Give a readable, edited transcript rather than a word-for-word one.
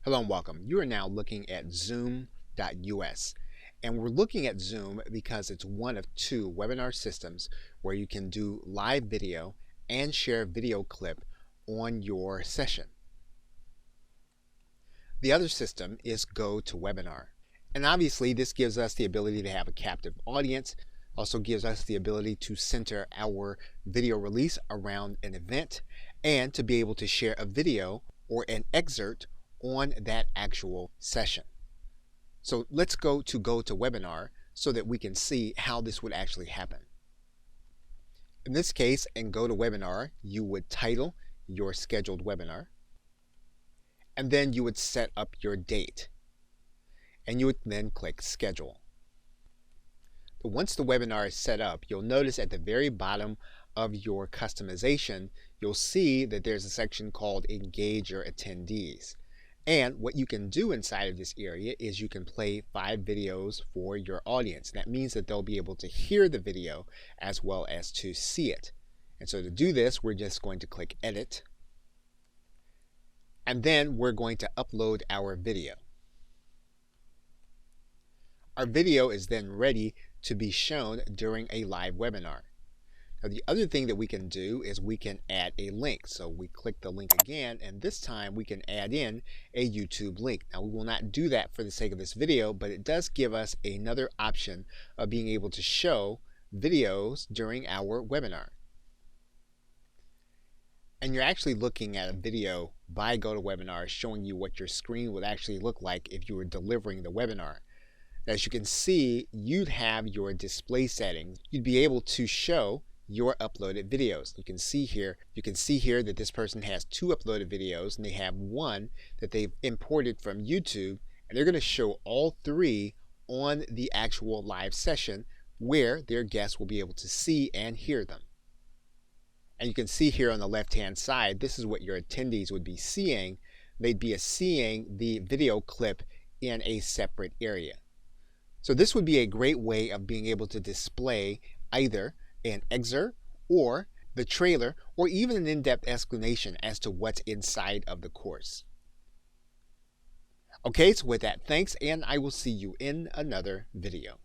Hello and welcome. You are now looking at Zoom.us. And we're looking at Zoom because it's one of two webinar systems where you can do live video and share a video clip on your session. The other system is GoToWebinar. And obviously this gives us the ability to have a captive audience, also gives us the ability to center our video release around an event and to be able to share a video or an excerpt on that actual session. So let's go to GoToWebinar so that we can see how this would actually happen. In this case, in GoToWebinar, you would title your scheduled webinar, and then you would set up your date, and you would then click Schedule. But once the webinar is set up, you'll notice at the very bottom of your customization, you'll see that there's a section called Engage Your Attendees. And what you can do inside of this area is you can play 5 videos for your audience. That means that they'll be able to hear the video as well as to see it. And so to do this, we're just going to click Edit. And then we're going to upload our video. Our video is then ready to be shown during a live webinar. Now, the other thing that we can do is we can add a link. So we click the link again, and this time we can add in a YouTube link. Now, we will not do that for the sake of this video, but it does give us another option of being able to show videos during our webinar. And you're actually looking at a video by GoToWebinar showing you what your screen would actually look like if you were delivering the webinar. As you can see, you'd have your display settings. You'd be able to show your uploaded videos. You can see here that this person has 2 uploaded videos, and they have one that they've imported from YouTube, and they're going to show all 3 on the actual live session where their guests will be able to see and hear them. And you can see here on the left hand side, this is what your attendees would be seeing. They'd be seeing the video clip in a separate area. So this would be a great way of being able to display either an excerpt or the trailer or even an in-depth explanation as to what's inside of the course. Okay, so with that, thanks, and I will see you in another video.